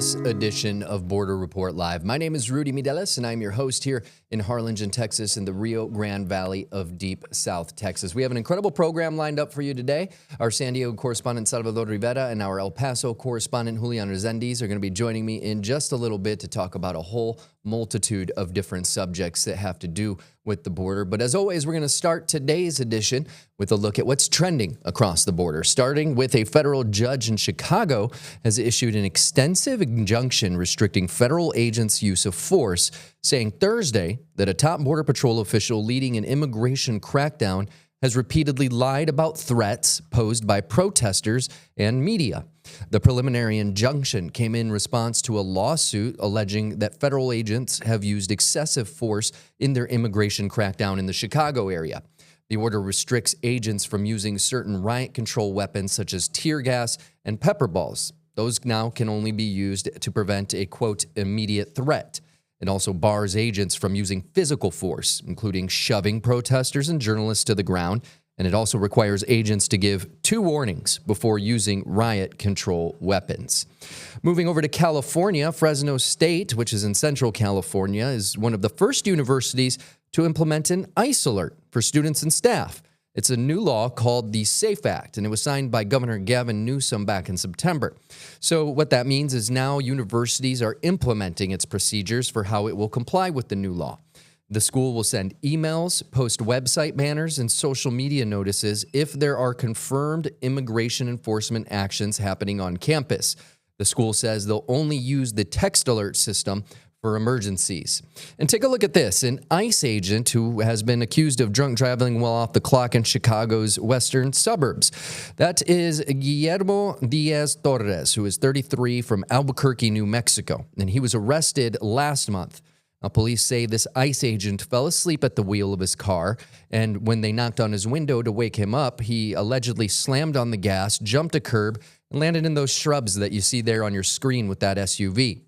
this edition of Border Report Live. My name is Rudy Mideles, and I'm your host here in Harlingen, Texas, in the Rio Grande Valley of deep South Texas. We have an incredible program lined up for you today. Our San Diego correspondent, Salvador Rivera, and our El Paso correspondent, Julian Resendiz, are going to be joining me in just a little bit to talk about a whole multitude of different subjects that have to do with the border. But as always, we're going to start today's edition with a look at what's trending across the border, starting with a federal judge in Chicago has issued an extensive injunction restricting federal agents' use of force, saying Thursday that a top Border Patrol official leading an immigration crackdown has repeatedly lied about threats posed by protesters and media. The preliminary injunction came in response to a lawsuit alleging that federal agents have used excessive force in their immigration crackdown in the Chicago area. The order restricts agents from using certain riot control weapons such as tear gas and pepper balls. Those now can only be used to prevent a, quote, immediate threat. It also bars agents from using physical force, including shoving protesters and journalists to the ground, and it also requires agents to give 2 warnings before using riot control weapons. Moving over to California, Fresno State, which is in Central California, is one of the first universities to implement an ICE alert for students and staff. It's a new law called the SAFE Act, and it was signed by Governor Gavin Newsom back in September. So what that means is now universities are implementing its procedures for how it will comply with the new law. The school will send emails, post website banners, and social media notices if there are confirmed immigration enforcement actions happening on campus. The school says they'll only use the text alert system for emergencies. And take a look at this. An ICE agent who has been accused of drunk driving while off the clock in Chicago's western suburbs. That is Guillermo Diaz Torres, who is 33 from Albuquerque, New Mexico. And he was arrested last month. Now, police say this ICE agent fell asleep at the wheel of his car, and when they knocked on his window to wake him up, he allegedly slammed on the gas, jumped a curb, and landed in those shrubs that you see there on your screen with that SUV.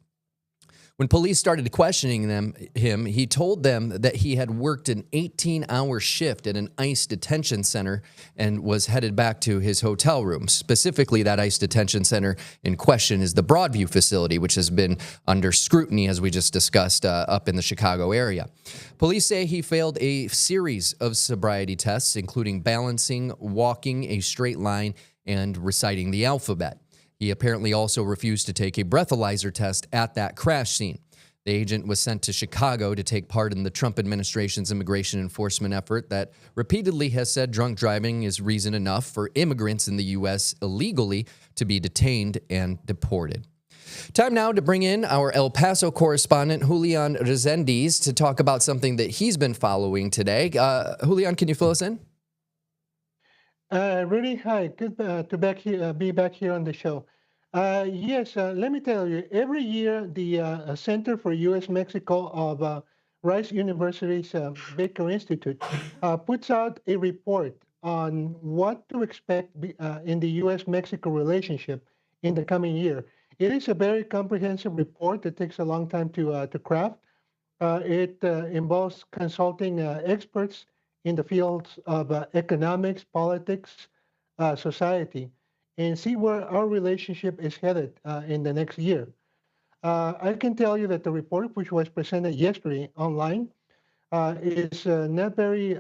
When police started questioning him, he told them that he had worked an 18-hour shift at an ICE detention center and was headed back to his hotel room. Specifically, that ICE detention center in question is the Broadview facility, which has been under scrutiny, as we just discussed, up in the Chicago area. Police say he failed a series of sobriety tests, including balancing, walking a straight line, and reciting the alphabet. He apparently also refused to take a breathalyzer test at that crash scene. The agent was sent to Chicago to take part in the Trump administration's immigration enforcement effort that repeatedly has said drunk driving is reason enough for immigrants in the U.S. illegally to be detained and deported. Time now to bring in our El Paso correspondent, Julian Resendiz, to talk about something that he's been following today. Julian, can you fill us in? Rudy, hi. Good to be back here on the show. Yes, let me tell you, every year the Center for U.S.-Mexico of Rice University's Baker Institute puts out a report on what to expect in the U.S.-Mexico relationship in the coming year. It is a very comprehensive report that takes a long time to craft. It involves consulting experts in the fields of economics, politics, society, and see where our relationship is headed in the next year. I can tell you that the report, which was presented yesterday online, is not very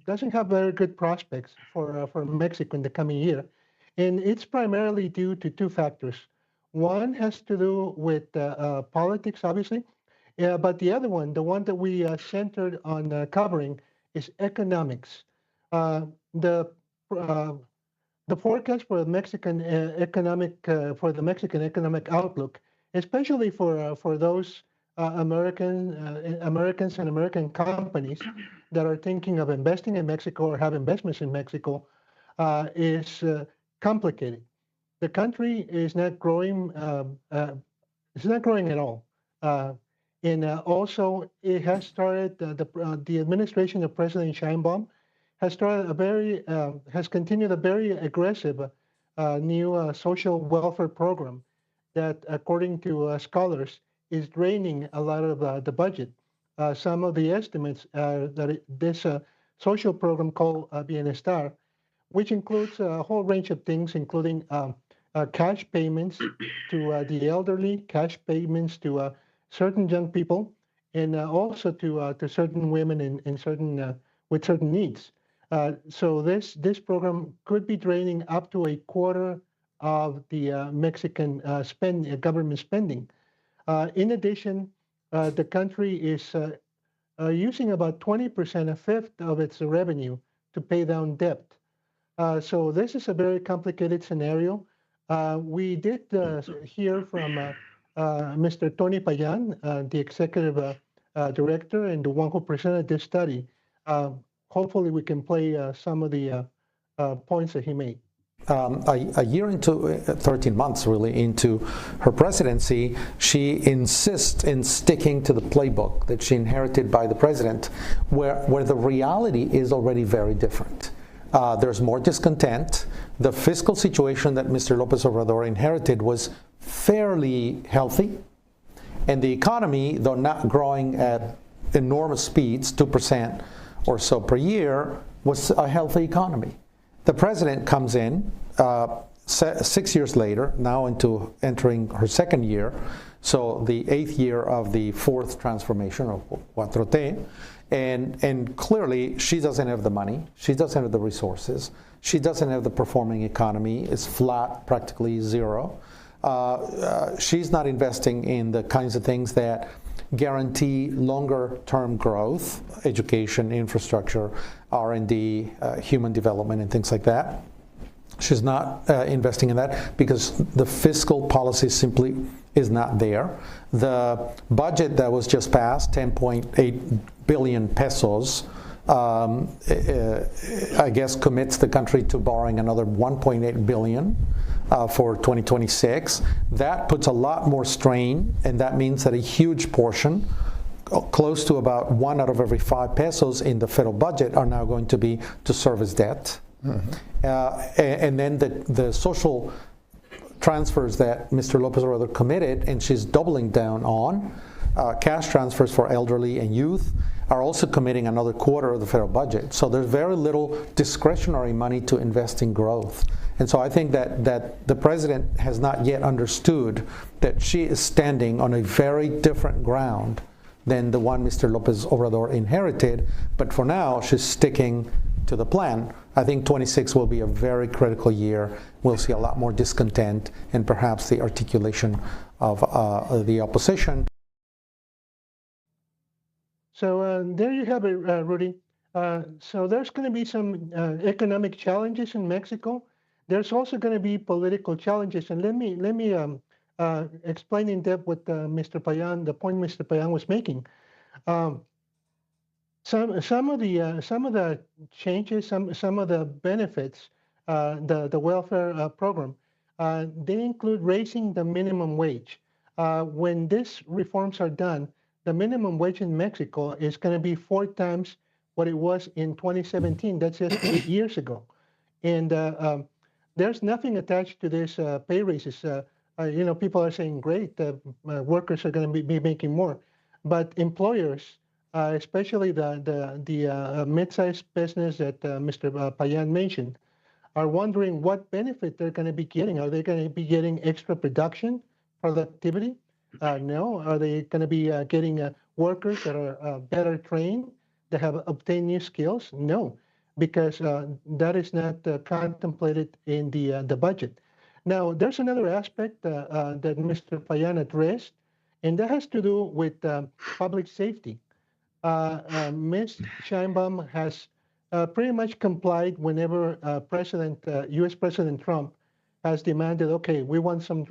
doesn't have very good prospects for Mexico in the coming year, and it's primarily due to 2 factors. One has to do with politics, obviously. Yeah, but the other one, the one that we centered on covering, is economics. Uh, the uh, the forecast for the Mexican economic outlook, especially for those Americans and American companies that are thinking of investing in Mexico or have investments in Mexico, is complicated. The country is not growing. It's not growing at all. And also, it has started the administration of President Sheinbaum has started has continued a very aggressive new social welfare program that, according to scholars, is draining a lot of the budget. Some of the estimates are that this social program called Bienestar, which includes a whole range of things, including cash payments to the elderly, cash payments to certain young people, and also to certain women and certain with certain needs. So this program could be draining up to a quarter of the Mexican government spending. In addition, the country is using about 20%, a fifth of its revenue to pay down debt. So this is a very complicated scenario. We did hear from Mr. Tony Payan, the executive director and the one who presented this study. Hopefully, we can play some of the points that he made. A year into 13 months really into her presidency, she insists in sticking to the playbook that she inherited by the president, where the reality is already very different. There's more discontent. The fiscal situation that Mr. López Obrador inherited was fairly healthy, and the economy, though not growing at enormous speeds, 2% or so per year, was a healthy economy. The president comes in 6 years later, now entering her second year, so the 8th year of the fourth transformation of 4T, and clearly she doesn't have the money, she doesn't have the resources, she doesn't have the performing economy, it's flat, practically zero. She's not investing in the kinds of things that guarantee longer-term growth, education, infrastructure, R&D, human development, and things like that. She's not investing in that because the fiscal policy simply is not there. The budget that was just passed, 10.8 billion pesos, I guess commits the country to borrowing another 1.8 billion for 2026. That puts a lot more strain, and that means that a huge portion, close to about 1 out of every 5 pesos in the federal budget, are now going to be to service debt. And then the social transfers that Mr. López Obrador committed, and she's doubling down on, cash transfers for elderly and youth, are also committing another quarter of the federal budget. So there's very little discretionary money to invest in growth. And so I think that the president has not yet understood that she is standing on a very different ground than the one Mr. López Obrador inherited. But for now, she's sticking to the plan. I think 26 will be a very critical year. We'll see a lot more discontent and perhaps the articulation of the opposition. So there you have it, Rudy. So there's going to be some economic challenges in Mexico. There's also going to be political challenges, and let me explain in depth what Mr. Payan, the point Mr. Payan was making. Some of the changes, some of the benefits, the welfare program, they include raising the minimum wage. When these reforms are done, the minimum wage in Mexico is going to be 4 times what it was in 2017. That's just 8 years ago, and there's nothing attached to this pay raises. People are saying, great, workers are going to be making more, but employers, especially the mid-sized business that Mr. Payan mentioned, are wondering what benefit they're going to be getting. Are they going to be getting extra productivity? No. Are they going to be getting workers that are better trained, that have obtained new skills? No, because that is not contemplated in the budget. Now, there's another aspect that Mr. Payan addressed, and that has to do with public safety. Ms. Sheinbaum has pretty much complied whenever U.S. President Trump has demanded, okay, we want some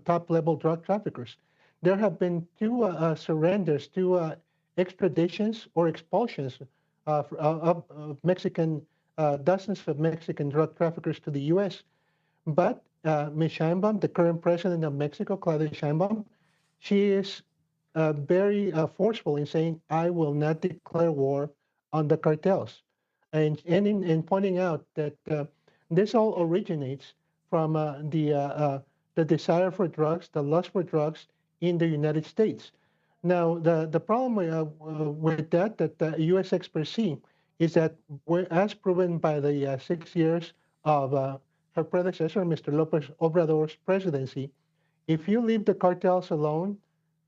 top-level drug traffickers. There have been 2 surrenders, 2 extraditions or expulsions of dozens of Mexican drug traffickers to the U.S. But Ms. Sheinbaum, the current president of Mexico, Claudia Sheinbaum, she is very forceful in saying, I will not declare war on the cartels, and in pointing out that this all originates from the desire for drugs, the lust for drugs in the United States. Now, the problem with that the U.S. experts see is that, as proven by the 6 years of her predecessor, Mr. Lopez Obrador's presidency, if you leave the cartels alone,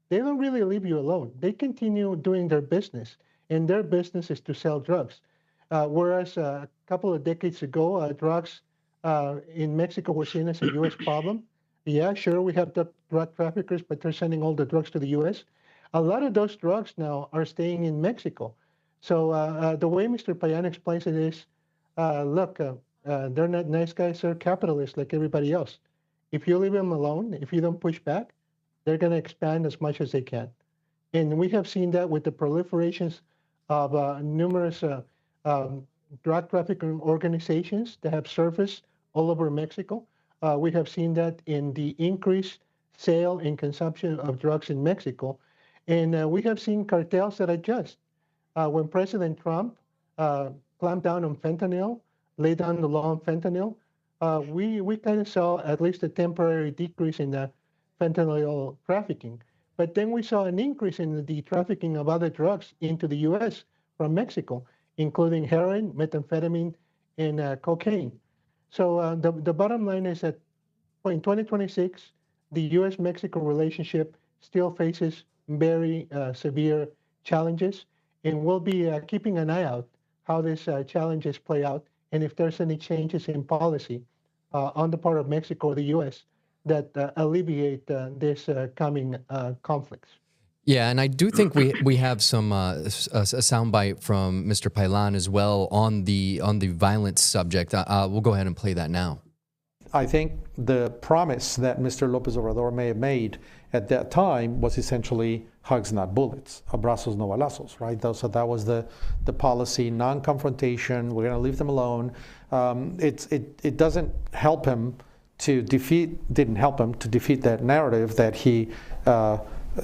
they don't really leave you alone. They continue doing their business, and their business is to sell drugs. Whereas a couple of decades ago, drugs in Mexico were seen as a U.S. problem. Yeah, sure, we have the drug traffickers, but they're sending all the drugs to the U.S. A lot of those drugs now are staying in Mexico. So the way Mr. Payan explains it is, look, they're not nice guys, they're capitalists like everybody else. If you leave them alone, if you don't push back, they're going to expand as much as they can. And we have seen that with the proliferations of numerous drug trafficking organizations that have surfaced all over Mexico. We have seen that in the increased sale and consumption of drugs in Mexico. And we have seen cartels that adjust. When President Trump clamped down on fentanyl, laid down the law on fentanyl, we kind of saw at least a temporary decrease in the fentanyl trafficking. But then we saw an increase in the trafficking of other drugs into the U.S. from Mexico, including heroin, methamphetamine, and cocaine. So the bottom line is that in 2026, the U.S.-Mexico relationship still faces very severe challenges, and we'll be keeping an eye out how these challenges play out, and if there's any changes in policy on the part of Mexico or the U.S. that alleviate this coming conflicts. Yeah, and I do think we have some a soundbite from Mr. Payan as well on the violence subject. We'll go ahead and play that now. I think the promise that Mr. Lopez Obrador may have made at that time was essentially hugs, not bullets, abrazos, no balazos, right? So that was the policy, non-confrontation. We're going to leave them alone. It doesn't help him to didn't help him to defeat that narrative that he,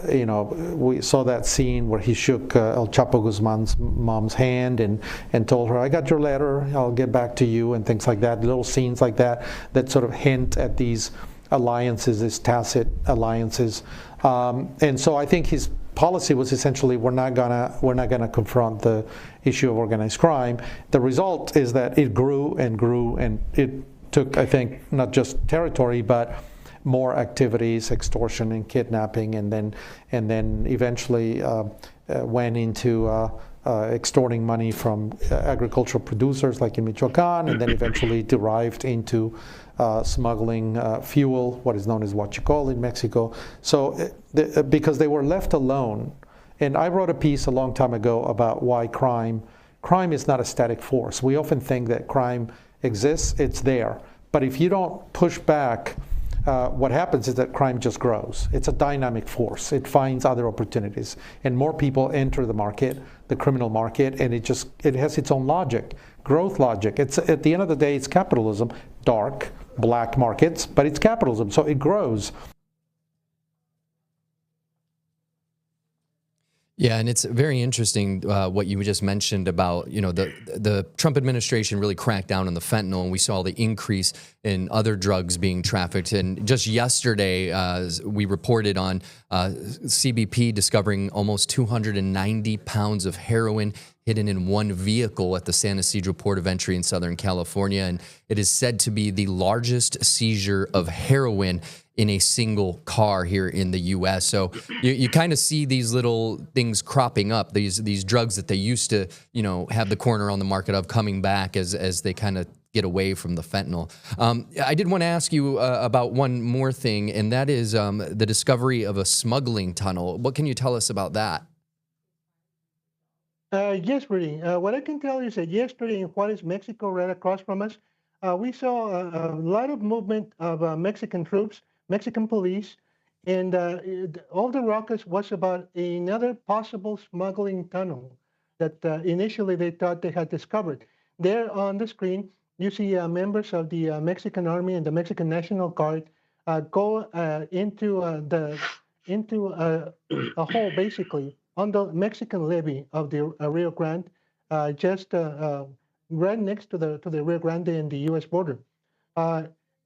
we saw that scene where he shook El Chapo Guzman's mom's hand and told her, I got your letter, I'll get back to you, and things like that, little scenes like that sort of hint at these alliances, these tacit alliances. And so I think his policy was essentially, we're not gonna confront the issue of organized crime. The result is that it grew and grew, and it took, I think, not just territory, but more activities, extortion and kidnapping, and then eventually went into extorting money from agricultural producers like in Michoacan, and then eventually derived into smuggling fuel, what is known as huachicol in Mexico. So because they were left alone, and I wrote a piece a long time ago about why crime is not a static force. We often think that crime exists, it's there. But if you don't push back, what happens is that crime just grows. It's a dynamic force. It finds other opportunities, and more people enter the market, the criminal market, and it has its own logic, growth logic. It's at the end of the day, it's capitalism, dark, black markets, but it's capitalism, so it grows. Yeah, and it's very interesting what you just mentioned about, the Trump administration really cracked down on the fentanyl, and we saw the increase in other drugs being trafficked. And just yesterday, we reported on CBP discovering almost 290 pounds of heroin hidden in one vehicle at the San Ysidro port of entry in Southern California. And it is said to be the largest seizure of heroin in a single car here in the U.S. So you kind of see these little things cropping up, these drugs that they used to, have the corner on the market of coming back as they kind of get away from the fentanyl. I did want to ask you about one more thing, and that is the discovery of a smuggling tunnel. What can you tell us about that? Yes, Rudy. What I can tell you is that yesterday in Juarez, Mexico, right across from us, we saw a lot of movement of Mexican troops, Mexican police, and all the ruckus was about another possible smuggling tunnel that initially they thought they had discovered. There on the screen, you see members of the Mexican Army and the Mexican National Guard go into a hole, basically, on the Mexican levee of the Rio Grande, just right next to the Rio Grande and the U.S. border.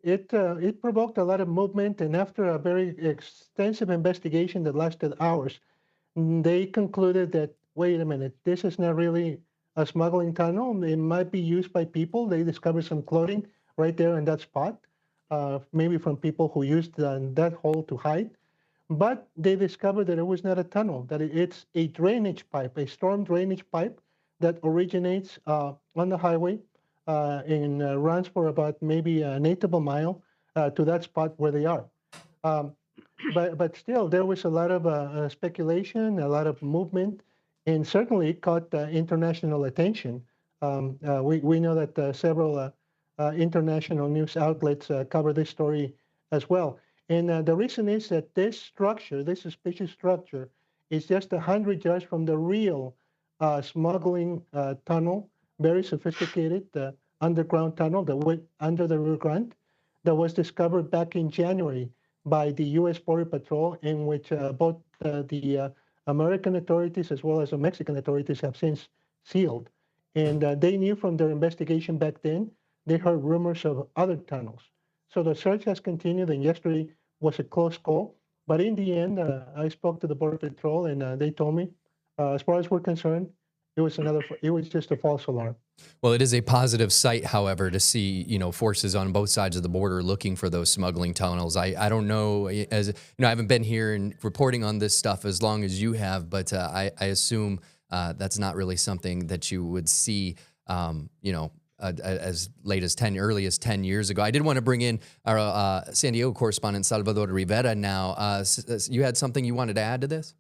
It provoked a lot of movement, and after a very extensive investigation that lasted hours, they concluded that, wait a minute, this is not really a smuggling tunnel. It might be used by people. They discovered some clothing right there in that spot, maybe from people who used that hole to hide. But they discovered that it was not a tunnel, that it's a drainage pipe, a storm drainage pipe that originates on the highway and runs for about maybe an eighth of a mile to that spot where they are. Um, but still, there was a lot of speculation, a lot of movement, and certainly it caught international attention. We know that several international news outlets cover this story as well. And the reason is that this structure, this suspicious structure, is just 100 yards from the real smuggling tunnel, very sophisticated underground tunnel that went under the Rio Grande, that was discovered back in January by the U.S. Border Patrol, in which both the American authorities as well as the Mexican authorities have since sealed. And they knew from their investigation back then, they heard rumors of other tunnels. So the search has continued, and yesterday was a close call. But in the end, I spoke to the Border Patrol, and they told me, as far as we're concerned, it was just a false alarm. Well, it is a positive sight, however, to see, forces on both sides of the border looking for those smuggling tunnels. I don't know, as I haven't been here and reporting on this stuff as long as you have, but I assume that's not really something that you would see, as late as early as 10 years ago. I did want to bring in our San Diego correspondent, Salvador Rivera now. You had something you wanted to add to this?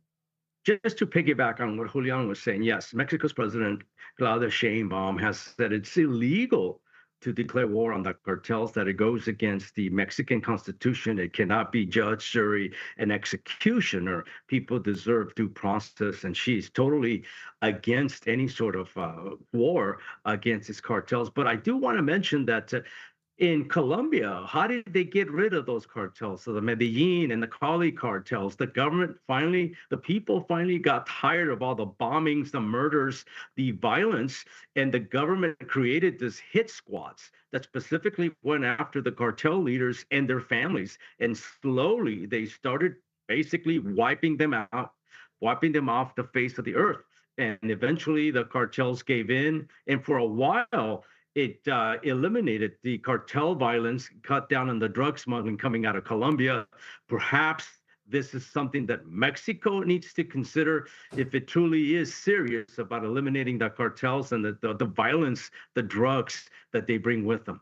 Just to piggyback on what Julian was saying, yes, Mexico's President Claudia Sheinbaum has said it's illegal to declare war on the cartels, that it goes against the Mexican Constitution. It cannot be judge, jury, and executioner. People deserve due process, and she's totally against any sort of war against these cartels. But I do want to mention that in Colombia, how did they get rid of those cartels? So the Medellin and the Cali cartels, the people finally got tired of all the bombings, the murders, the violence, and the government created this hit squads that specifically went after the cartel leaders and their families. And slowly they started basically wiping them out, wiping them off the face of the earth. And eventually the cartels gave in. And for a while, it eliminated the cartel violence, cut down on the drug smuggling coming out of Colombia. Perhaps this is something that Mexico needs to consider if it truly is serious about eliminating the cartels and the violence, the drugs that they bring with them.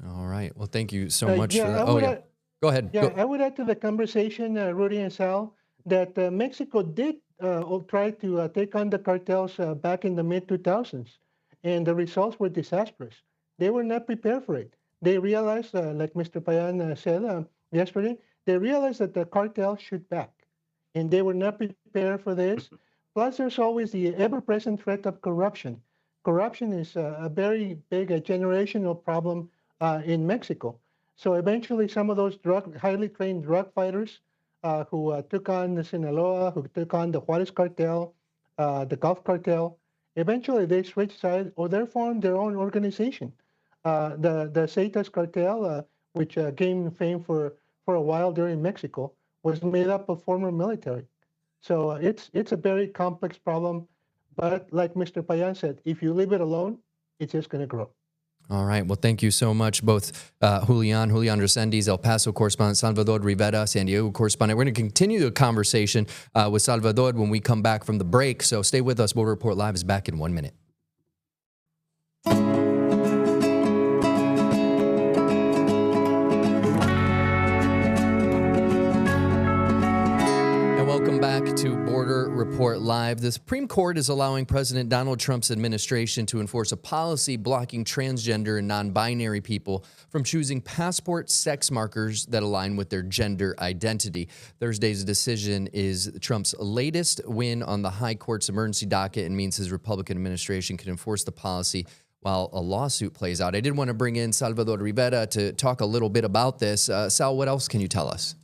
All right. Well, thank you so much for that. Go ahead. Yeah, I would add to the conversation, Rudy and Sal, that Mexico did try to take on the cartels back in the mid-2000s. And the results were disastrous. They were not prepared for it. They realized, like Mr. Payan said yesterday, they realized that the cartel shoot back, and they were not prepared for this. Plus, there's always the ever-present threat of corruption. Corruption is a very big generational problem in Mexico. So eventually, some of those highly trained drug fighters who took on the Sinaloa, who took on the Juarez cartel, the Gulf cartel, eventually they switched sides or they formed their own organization. The Zetas cartel, which gained fame for a while during Mexico, was made up of former military. So it's a very complex problem. But like Mr. Payan said, if you leave it alone, it's just going to grow. All right. Well, thank you so much, both Julian Resendiz, El Paso correspondent, Salvador Rivera, San Diego correspondent. We're going to continue the conversation with Salvador when we come back from the break. So stay with us. Border Report Live is back in 1 minute. Welcome back to Border Report Live. The Supreme Court is allowing President Donald Trump's administration to enforce a policy blocking transgender and non-binary people from choosing passport sex markers that align with their gender identity. Thursday's decision is Trump's latest win on the High Court's emergency docket and means his Republican administration can enforce the policy while a lawsuit plays out. I did want to bring in Salvador Rivera to talk a little bit about this. Sal, what else can you tell us?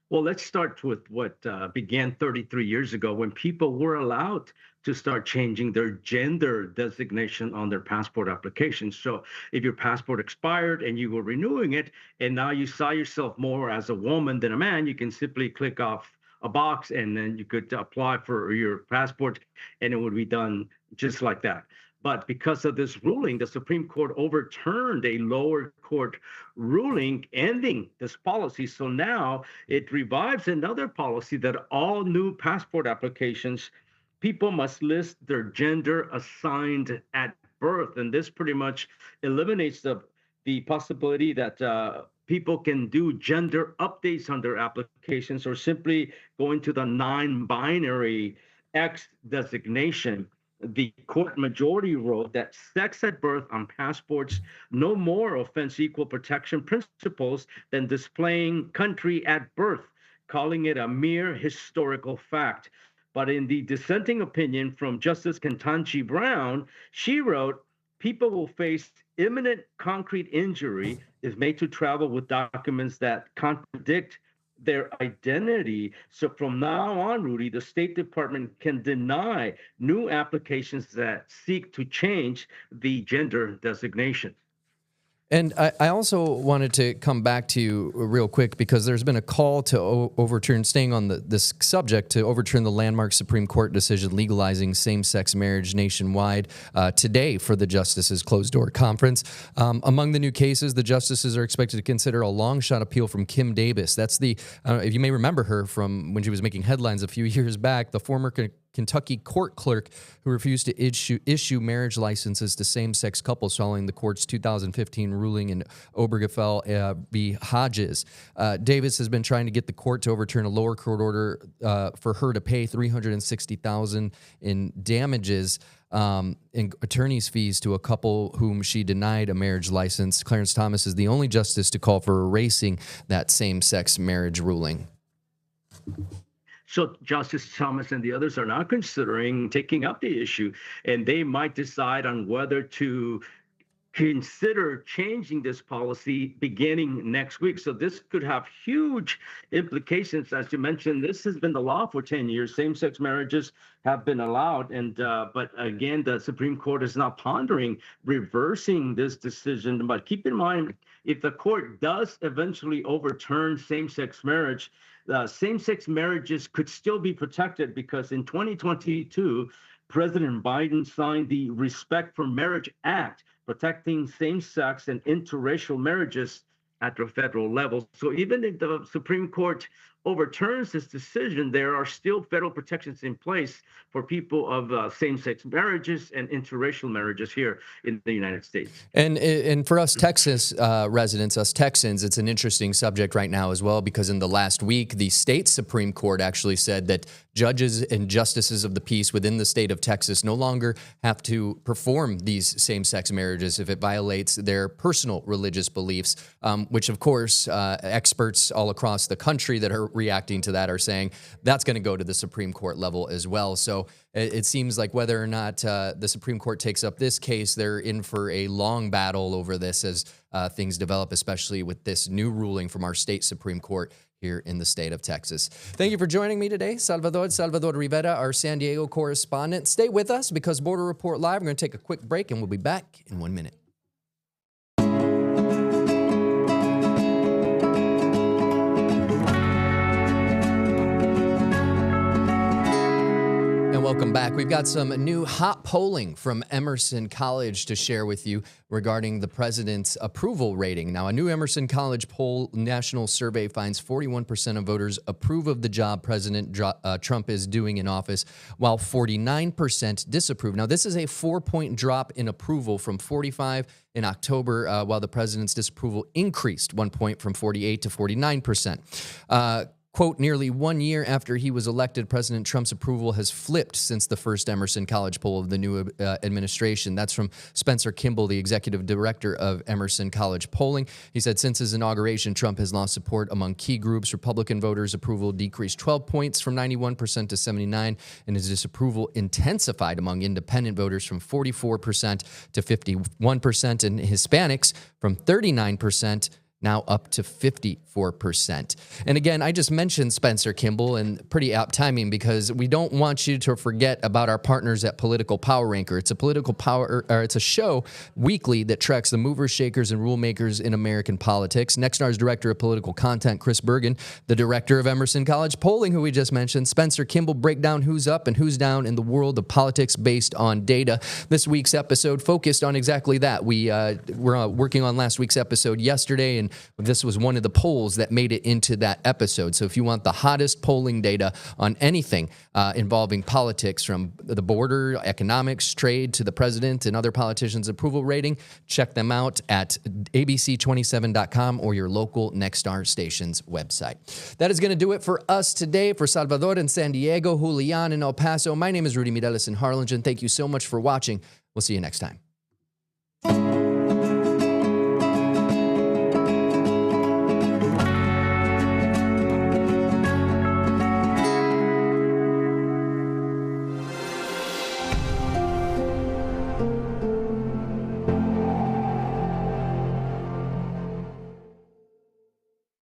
Well, let's start with what began 33 years ago when people were allowed to start changing their gender designation on their passport applications. So if your passport expired and you were renewing it, and now you saw yourself more as a woman than a man, you can simply click off a box and then you could apply for your passport and it would be done just like that. But because of this ruling, the Supreme Court overturned a lower court ruling ending this policy. So now it revives another policy that all new passport applications, people must list their gender assigned at birth. And this pretty much eliminates the possibility that people can do gender updates on their applications or simply go into the non-binary X designation. The court majority wrote that sex at birth on passports no more offends equal protection principles than displaying country at birth, calling it a mere historical fact. But in the dissenting opinion from Justice Ketanji Brown, she wrote, people will face imminent concrete injury if made to travel with documents that contradict their identity. So from now on, Rudy, the State Department can deny new applications that seek to change the gender designation. And I also wanted to come back to you real quick because there's been a call to overturn, staying on this subject, to overturn the landmark Supreme Court decision legalizing same-sex marriage nationwide today for the justices' closed-door conference. Among the new cases, the justices are expected to consider a long-shot appeal from Kim Davis. That's if you may remember her from when she was making headlines a few years back, the former Kentucky court clerk who refused to issue marriage licenses to same-sex couples following the court's 2015 ruling in Obergefell v. Hodges. Davis has been trying to get the court to overturn a lower court order for her to pay $360,000 in damages in attorney's fees to a couple whom she denied a marriage license. Clarence Thomas is the only justice to call for erasing that same-sex marriage ruling. So Justice Thomas and the others are now considering taking up the issue, and they might decide on whether to consider changing this policy beginning next week. So this could have huge implications. As you mentioned, this has been the law for 10 years. Same-sex marriages have been allowed. And but again, the Supreme Court is now pondering reversing this decision. But keep in mind, if the court does eventually overturn same-sex marriage, same-sex marriages could still be protected because in 2022, President Biden signed the Respect for Marriage Act, protecting same-sex and interracial marriages at the federal level. So even if the Supreme Court overturns this decision, there are still federal protections in place for people of same-sex marriages and interracial marriages here in the United States. And for us Texas residents, us Texans, it's an interesting subject right now as well, because in the last week, the state Supreme Court actually said that judges and justices of the peace within the state of Texas no longer have to perform these same-sex marriages if it violates their personal religious beliefs, which of course experts all across the country that are reacting to that are saying that's going to go to the Supreme Court level as well. So it seems like whether or not the Supreme Court takes up this case, they're in for a long battle over this as things develop, especially with this new ruling from our state Supreme Court here in the state of Texas. Thank you for joining me today, Salvador Rivera, our San Diego correspondent. Stay with us because Border Report Live, we're going to take a quick break and we'll be back in 1 minute. Welcome back. We've got some new hot polling from Emerson College to share with you regarding the president's approval rating. Now, a new Emerson College poll national survey finds 41% of voters approve of the job President Trump is doing in office, while 49% disapprove. Now, this is a 4-point drop in approval from 45 in October, while the president's disapproval increased 1 point from 48 to 49%. Quote, nearly 1 year after he was elected, President Trump's approval has flipped since the first Emerson College poll of the new administration. That's from Spencer Kimball, the executive director of Emerson College Polling. He said since his inauguration, Trump has lost support among key groups. Republican voters' approval decreased 12 points from 91% to 79%, and his disapproval intensified among independent voters from 44% to 51%, and Hispanics from 39% now up to 54%. And again, I just mentioned Spencer Kimball, and pretty apt timing because we don't want you to forget about our partners at Political Power Ranker. It's a show weekly that tracks the movers, shakers, and rule makers in American politics. Nextstar's Director of Political Content, Chris Bergen, the Director of Emerson College Polling, who we just mentioned, Spencer Kimball, break down who's up and who's down in the world of politics based on data. This week's episode focused on exactly that. We're working on last week's episode yesterday, and this was one of the polls that made it into that episode. So if you want the hottest polling data on anything involving politics, from the border, economics, trade, to the president and other politicians' approval rating, check them out at abc27.com or your local Nexstar station's website. That is going to do it for us today. For Salvador in San Diego, Julian in El Paso, my name is Rudy Mireles in Harlingen. Thank you so much for watching. We'll see you next time.